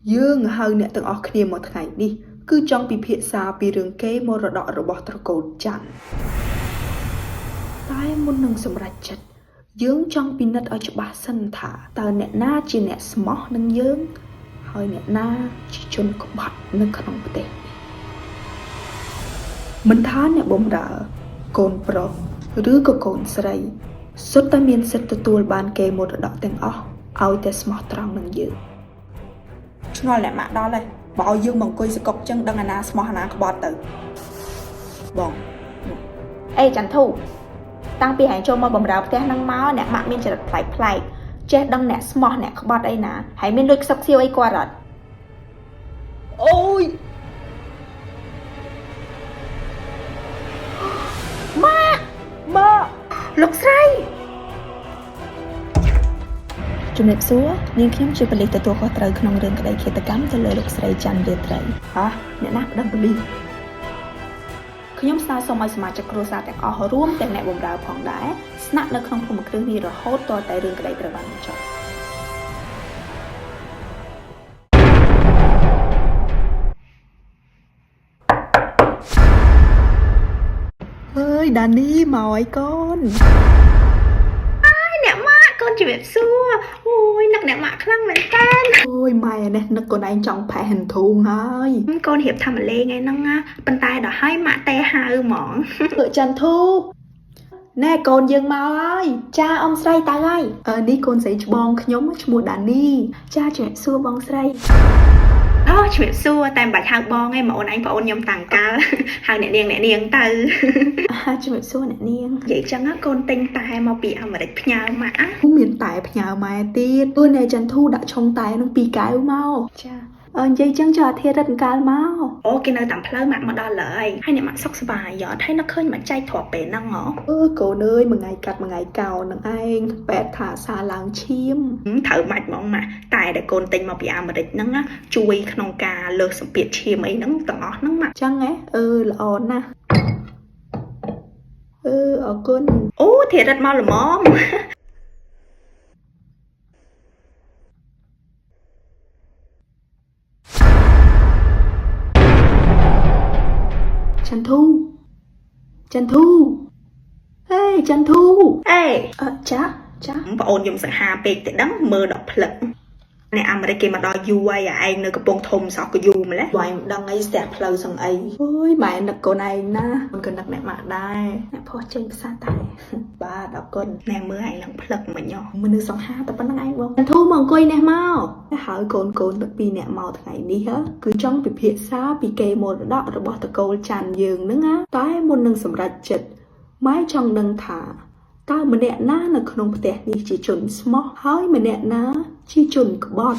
Dương hơi nè từng ở kia một ngày đi cứ trong bị phiệt xa bị rừng kế mô rọ đọ rồi bỏ tờ cổ chặn tai muốn nâng sầm rạch chật dương trong bị nứt ở chỗ bà sân thả tờ nè na chỉ nè smart nâng dương hơi nè na chỉ chôn cục bọt nâng khăn ông tệ mình thá nè bông đỡ cồn pro rứa có cồn sợi xuất ta miên sệt tuột bàn kề một đọ từng ao te smart trong nâng dương ngon lẹ mạ đó đây bỏ dương bằng quỳ sẽ cọc chân đằng anh smart hana bọt từ bon ê chẳng thù tăng pi hành cho môi bầm rào thế năng máu nè mạng miên chỉ đặt phải phải chết đằng nè smart nè bọt đây nè hãy miên lôi sắp siêu ấy qua rồi ôi ma lục sayจุดเน็บซัวนิ่งเข้มช่วยผลิตตัวเขาตรึกนองเรื่องกระไดเขตกรรมจะเลยลูกใส่จันเดือดไรฮะเนี่ยนะดังบลีขยมสตาร์สมัยสมาชิกครัวซาแต่อร่วมแต่แนบบมราวผ่องได้สนับในคลองภูมิเครื่องนี้เราโฮตตัวแต่เรื่องกระไดกระบังจบเฮ้ยดานี่มาไอ้ก้อนcon chỉ biết xua ôi nặc nẹt mạ khăng mày tan ôi mày nè nó còn anh trong phải hình thù hơi con hiệp thầm lê nghe năng á bàn tay đã hai mạ te hai mỏng vợ Trần Thu nè con dương mau ơi cha ông say ta ơi ní con sẽ bong nhóm mua đàn đi cha chuyện xua bong say đó chuyện xua tại bạch hàng bong ngay mà ôn anh và ôn nhom tàng ca hàng nẹt niềng từ chuyện xua nẹt niềng vậy chẳng á con tinh tai mà bị mà địch nhau mà không miền tại nhà mà tiết tôi này Trần Thu đã trong tay nó bị cái mau cha dây chân trò thiệt rất cao máu ô cái nơi tạm phơi mặt mà đo lợi hay nè mặt sốc bài giờ thấy nó khơi mà chay thọt bể năng ngõ cổ nơi mà ngày cắt mà ngày cào nằng anh bẹt thả xa làng chim thở mạch mỏng mà tài để côn tinh mà bị mà địch nắng á chui khăn cà lơ sập biệt chim ấy nắng tỏ nắng mặt chăng ấy là ổn nè ở con ô thiệt rất mau là móm Trần Thu Trần Thu ê Trần Thu ê cha bà ôn dùng sự hà bệt để đắng mơ đọc lận nè mà đây kia mà đo du quay à anh nơi cái bông thùng sọ cái du mà lấy vậy đang ấy xẹp lâu xong ấy ôi mày nực cô này na con cần nực nè mà đây nè phô trên xa tay ba đọc con nè mưa anh lặng lật mà nhỏ mình được xong ha tập bắn anh không Trần Thu mong quay nè mau hỏi con bật pi nè màu thằng đi hết cứ trong bị hiện xa bị kê một đọ rồi bỏ tờ câu tràn giường nữa á tái một nâng sầm rạch chật mái trong nâng thả tao mà nè na là không thể đi chỉ chuẩn smart hỏi mà nè na chỉ chuẩn bọt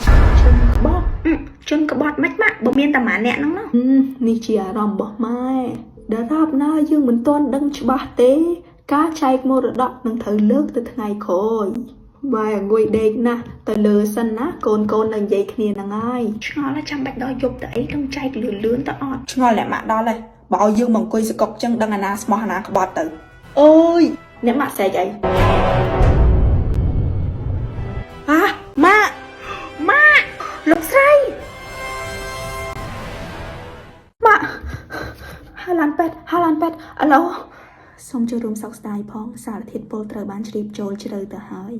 chân cái bọt mách mát bông miên tầm má nè nó ni chỉ à ròm bỏ mai đã rap na dương mình tôn đăng cho bà tế cá chay một đọ nâng thời lớp từ ngày khôi bài ngồi đây nè tờ lừa sân á con nâng dây kia nâng ai nó là trăm bạch đo dục đấy đông chay lươn tao ọt ngon lẹ mạ đó đây bỏ dương bằng quỳ sẽ cọc chân đăng anh smart hana bọt từ ôi nếu mà xe vậy ma lục say ma hai lan pet alo xong cho room sọc style phong xả thịt bol trời bán chìm trôi chơi từ hai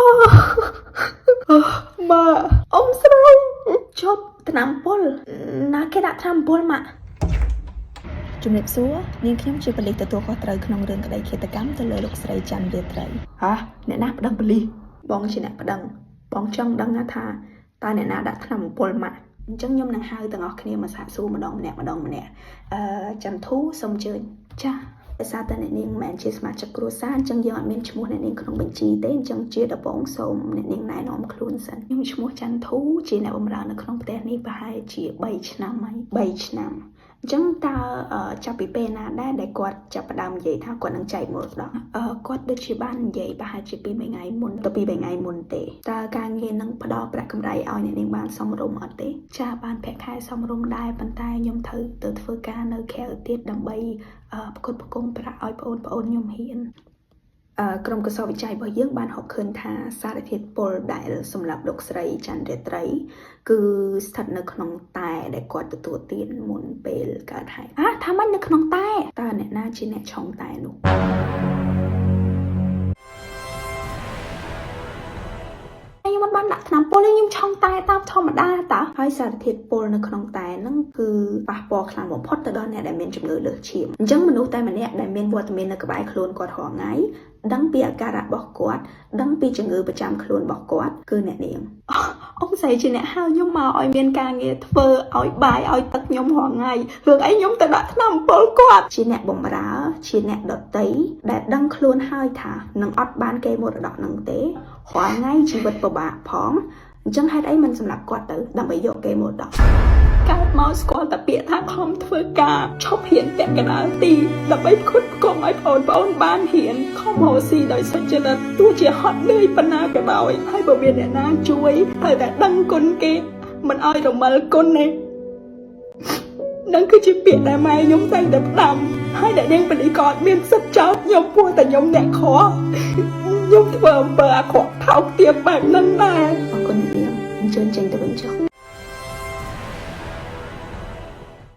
ma ông sao chop tham bol na cái đã tham bol màจุดเน็บซัวนิ่งเข้มช่วยผลิตตัวเขาตรึกนองเรื่องกระไดเขตกรรมจะเลยลูกใส่จันเดือดไรฮะเนี่ยนะดังบลีบองชิเนี่ยดังบองจังดังนาธาตาเนี่ยนะดักทำปลมาจังยมนางhaiต่างออกเนี่ยมาสะสู้มาดองเนี่ยจันทูสมเจริญจ้าแต่ซาตาเนี่ยนิ่งแมนเชสมาจากครัวซานจังยังมีชั่วโมงเนี่ยนิ่งขนมบัญชีเต้นจังเจี๊ยดบองสมเนี่ยนิ่งนายน้อมครูนสันยังมีชั่วโมงจันทูจีเนี่ยบำราในขนมประเทศนี้ไปให้เจี๊ยใบชนะไหมใบชนะจังตาจับปีเป็นได้ได้กวาดจับประดามใหญ่ถ้ากวาดนังใจหมดหรอกวาดด้วยชีบ้านใหญ่ประหารจีปีใบไงมุนตัวปีใบไงมุนเตะตาการเงินนังพดอประกำไรเอาในบ้านสมรมอเตะชาบ้านแพร่ขายสมรมได้ปันตายยมถือเติร์ดเฟอร์การเนอแคลเตียดดำใบประกอบประกงประเอาปะโอนยมเฮียน ក្រុមកសោវិច័យរបស់យើងបានហកឃើញថាសារធាតុពុលដែលសម្រាប់លោកស្រីច័ន្ទរាត្រីគឺស្ថិតនៅក្នុងតែដែលគាត់ទទួលទានមុនពេលកើតហេតុថាមិននៅក្នុងតែតើអ្នកណាជាអ្នកឆុងតែនោះខ្ញុំមិនបានដាក់ថ្នាំពុលខ្ញុំឆុងតែតាមធម្មតាតើហើយសារធាតុពុលនៅក្នុងតែហ្នឹងគឺប៉ះពាល់ខ្លាំងបំផុតទៅដល់អ្នកដែលមានជំងឺលើសឈាមអញ្ចឹងមនុស្សតែម្នាក់ដែលមានវត្តមាននៅក្បែរខ្លួនគាត់រាល់ថ្ងៃដឹងពីអាការៈរបស់គាត់ដឹងពីជំងឺប្រចាំខ្លួនរបស់គាត់គឺអ្នកនាងអ៊ំស្រីជាអ្នកហៅខ្ញុំមកឲ្យមានការងារធ្វើឲ្យបាយឲ្យទឹកខ្ញុំរាល់ថ្ងៃរឿងអីខ្ញុំទៅដាក់ថ្នាំពុលគាត់ជាអ្នកបម្រើជាអ្នកដតីដែលដឹងខ្លួនហើយថានឹងអត់បានគេមរតកនឹងទេរាល់ថ្ងៃជីវិតពិបាកផងអញ្ចឹងហេតុអីមិនសម្រាប់គាត់ទៅដើម្បីយកគេមរតកកើតមកស្គាល់តែពាក្យថាខំធ្វើការឈប់ហ៊ានពាក់កណ្ដាលទីដើម្បីផ្គត់ផ្គង់ឲ្យបងប្អូនបានហ៊ានខំរកស៊ីដោយសុចរិតទោះជាហត់នឿយប៉ុណ្ណាក៏ដោយហើយបើមានអ្នកណាជួយត្រូវតែដឹងគុណគេមិនឲ្យរមិលគុណទេនឹងគឺជាពាក្យដែលម៉ែខ្ញុំតែងតែផ្ដាំហើយអ្នកនាងពលីក៏អត់មានសិទ្ធិចោទខ្ញុំព្រោះតែខ្ញុំអ្នកខកខ្ញុំធ្វើអំពើអាក្រក់ថោកទាបបែបហ្នឹងដែរអរគុណអ្នកនាងអញ្ជើញចេញទៅវិញចុះ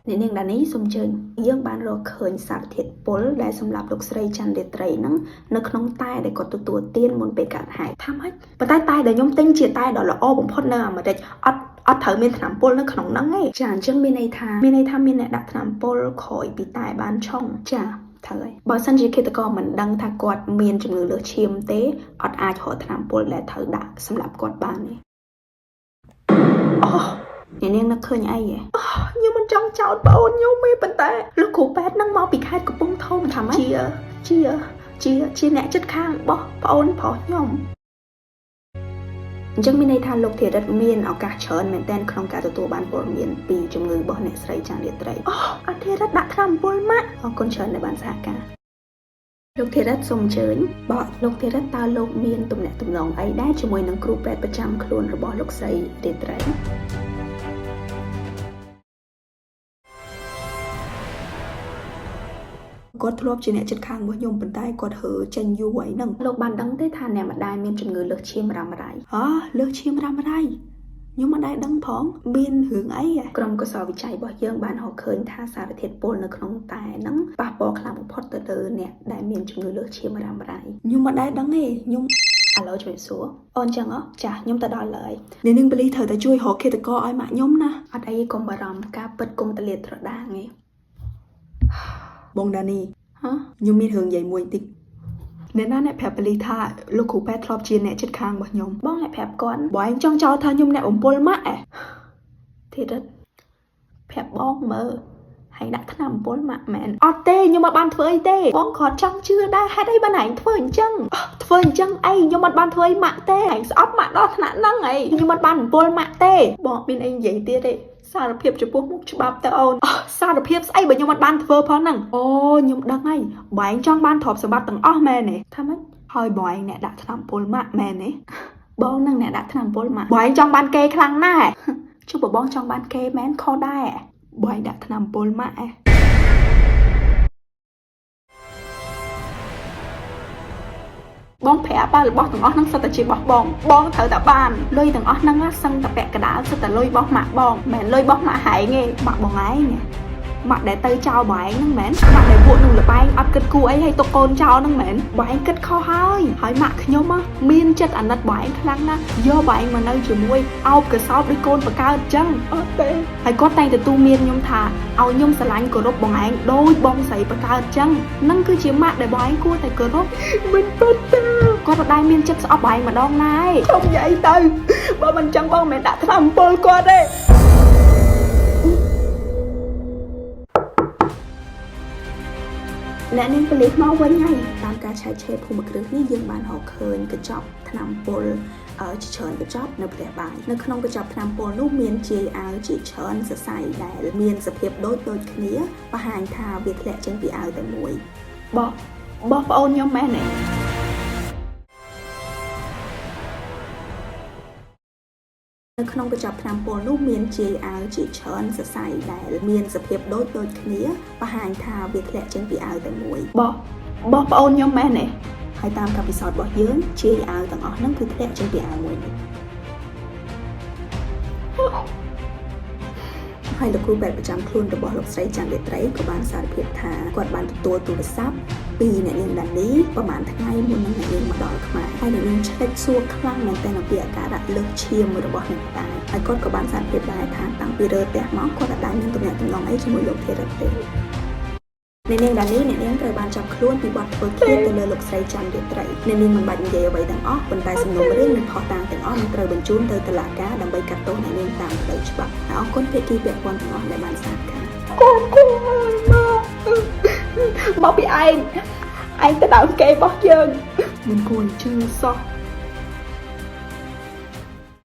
អ្នកនាងដានីសូមអញ្ជើញយើងបានរកឃើញសារធាតុពុលដែលសម្រាប់លោកស្រីច័ន្ទរាត្រីហ្នឹងនៅក្នុងតែដែលគាត់ទទួលទានមុនពេលកើតហេតុថាម៉េចប៉ុន្តែតែដែលខ្ញុំទិញជាតែដ៏ល្អបំផុតនៅអាមេរិកអត់ត្រូវមានថ្នាំពុលនៅក្នុងហ្នឹងទេចាអញ្ចឹងមានន័យថាមានអ្នកដាក់ថ្នាំពុលក្រោយពីតែបានឆុងចាត្រូវហើយបើសិនជាឃាតករមិនដឹងថាគាត់មានជំងឺលើសឈាមទេអត់អាចរកថ្នាំពុលដែលត្រូវដាក់សម្រាប់គាត់បានទេអ្នកនាងនឹកឃើញអីហ៎ខ្ញុំមិនចង់ចោទបងអូនខ្ញុំទេប៉ុន្តែលោកគ្រូពេទ្យនឹងមកពីខេត្តកំពង់ធំថាម៉េចជាអ្នកចិត្តខាងរបស់បងអូនប្រុសខ្ញុំអញ្ចឹងមានន័យថាលោកធីរិតមានឱកាសច្រើនមែនទែនក្នុងការទទួលបានព័ត៌មានពីជំងឺរបស់អ្នកស្រីច័ន្ទរាត្រីអធិរិតដាក់ថ្នាំពុលម៉ាក់អរគុណច្រើនដែលបានសហការលោកធីរិតសូមអញ្ជើញបងលោកធីរិតតើលោកមានទំនាក់ទំនងអីដែរជាមួយនឹងគ្រូពេទ្យប្រចាំខ្លួនរបស់លោកស្រីរាត្រីគាត់ធ្លាប់ជាអ្នកជិតខាងរបស់ខ្ញុំប៉ុន្តែគាត់ហើចេញយូរហើយហ្នឹងលោកបានដឹងទេថាអ្នកម្ដាយមានជំងឺលើសឈាមរ៉ាំរ៉ៃលើសឈាមរ៉ាំរ៉ៃខ្ញុំមិនដែរដឹងផងមានរឿងអីក្រុមកសោវិច័យរបស់យើងបានរកឃើញថាសារធាតុពុលនៅក្នុងតែហ្នឹងប៉ះពាល់ខ្លាំងបំផុតទៅលើអ្នកដែលមានជំងឺលើសឈាមរ៉ាំរ៉ៃខ្ញុំមិនដែរដឹងទេខ្ញុំឥឡូវជំរាបសួរអូនចឹងចាខ្ញុំទៅដល់ហើយអ្នកនាងបលីត្រូវតែជួយរកឃាតករឲ្យម៉ាក់ខ្ញុំណាអត់អីកុំបារម្ភការពិតគុំតលាតត្រដាងទេបងដានីខ្ញុំមានរឿងនិយាយមួយតិចអ្នកណាអ្នកប្រាប់បលីថាលោកគ្រូពេទ្យធ្លាប់ជាអ្នកជិតខាងរបស់ខ្ញុំបងអ្នកប្រាប់គាត់បងឯងចង់ចោទថាខ្ញុំអ្នកបំពុលម៉ាក់ធីរិតប្រាប់បងមើលហើយដាក់ថ្នាំបំពុលម៉ាក់មែនអត់ទេខ្ញុំមិនបានធ្វើអីទេបងគ្រាន់ចង់ជឿដែរហេតុអីបានឯងធ្វើអញ្ចឹងអីខ្ញុំមិនបានធ្វើអីម៉ាក់ទេឯងស្អប់ម៉ាក់ដល់ថ្នាក់ហ្នឹងអីខ្ញុំមិនបានបំពុលម៉ាក់ទេបងមានអីនិយាយទៀតទេសារភាពចំពោះមុខច្បាប់ទៅអូនសារភាពស្អីបើខ្ញុំមិនបានធ្វើផងហ្នឹងខ្ញុំដឹងហើយបងឯងចង់បានទ្រព្យសម្បត្តិទាំងអស់មែនទេថាម៉េចហើយបងឯងអ្នកដាក់ថ្នាំពុលម៉ាក់មែនទេបងនឹងអ្នកដាក់ថ្នាំពុលម៉ាក់បងឯងចង់បានគេខ្លាំងណាស់ចុះបើបងចង់បានគេមែនខុសដែរបងឯងដាក់ថ្នាំពុលម៉ាក់បងប្រាប់របស់ទាំងអស់ហ្នឹងសិតតែជារបស់បងត្រូវតែបានលុយទាំងអស់ហ្នឹងសឹងតែពាក់កណ្ដាលសិតតែលុយរបស់ម៉ាក់បងមិនលុយរបស់ម៉ាក់ហែងទេម៉ាក់បងឯងម៉ាក់ដែលទៅចោលបងឯងហ្នឹងមែនម៉ាក់ដែលពួកនឹងលបែងអត់គិតគូអីឲ្យទុកកូនចោលហ្នឹងមែនបងឯងគិតខុសហើយម៉ាក់ខ្ញុំមានចិត្តអាណិតបងឯងខ្លាំងណាស់យកបងឯងមកនៅជាមួយអោបកសោបដូចកូនបកើតអញ្ចឹងអត់ទេហើយគាត់តែងទទួលមានខ្ញុំថាឲ្យខ្ញុំស្រឡាញ់គោរពបងឯងដូចបងស្រីបកើតអញ្ចឹងហ្នឹងគឺជាម៉ាក់ដែលបងឯងគួរតែគោរពមិនពិតទេគាត់មិនដែលមានចិត្តស្អប់បងឯងម្ដងណាឯងខ្ញុំនិយាយទៅបើមិនអញ្ចឹងបងមិនដាក់ថ្នាំពុលគាត់ទេអ្នកនាងពលីមកវិញហើយតាមការឆែកឆេរភូមិគ្រឹះនេះយើងបានរកឃើញកញ្ចប់ថ្នាំពុលជាច្រើនកញ្ចប់នៅផ្ទះបាយនៅក្នុងកញ្ចប់ថ្នាំពុលនោះមានជាយអាវជាច្រើនសរសៃដែលមានសភាពដូចគ្នាបង្ហាញថាវាធ្លាក់ចេញពីអាវតែមួយបោះប្អូនខ្ញុំមែនទេនៅក្នុងកញ្ចប់ថ្នាំពុលនោះមានជាយអាវជាច្រើនសរសៃដែលមានសភាពដូចគ្នាបង្ហាញថាវាធ្លាក់ចេញពីអាវតែមួយបោះ បោះប្អូនខ្ញុំមែនទេហើយតាមការពិសោធន៍របស់យើងជាយអាវទាំងអស់ហ្នឹងគឺធ្លាក់ចេញពីអាវមួយនេះហើយលោកគ្រូពេទ្យប្រចាំខ្លួនរបស់លោកស្រីច័ន្ទរាត្រីក៏បានសារភាពថាគាត់បានទទួលទូរស័ព្ទពីអ្នកនាងដានីប្រហែលថ្ងៃមុននឹងអ្នកនាងមកដល់ខ្មែរហើយអ្នកនាងឆ្លិចសួរខ្លាំងមែនទែនអំពីអាការៈលើសឈាមរបស់អ្នកតាហើយគាត់ក៏បានសារភាពដែរថាតាំងពីរើផ្ទះមកគាត់អាចមានទំនាក់ទំនងអីជាមួយលោកធីរិតទេអ្នកនាងដានីអ្នកនាងត្រូវបានចាប់ខ្លួនពីបទធ្វើឃាតទៅលើលោកស្រីច័ន្ទរាត្រីអ្នកនាងមិនបាច់និយាយអ្វីទាំងអស់ប៉ុន្តែសំណុំរឿងនិងផុសតាងទាំងអស់នឹងត្រូវបញ្ជូនទៅតុលាការដើម្បីកាត់ទោសអ្នកនាងតាមផ្លូវច្បាប់ហើយអរគុណភាគីពាក់ព័ន្ធទាំងអស់ដែលបានសាកការមកពីឯងទៅដើមគេរបស់យើងមិនគួរជឿសោះ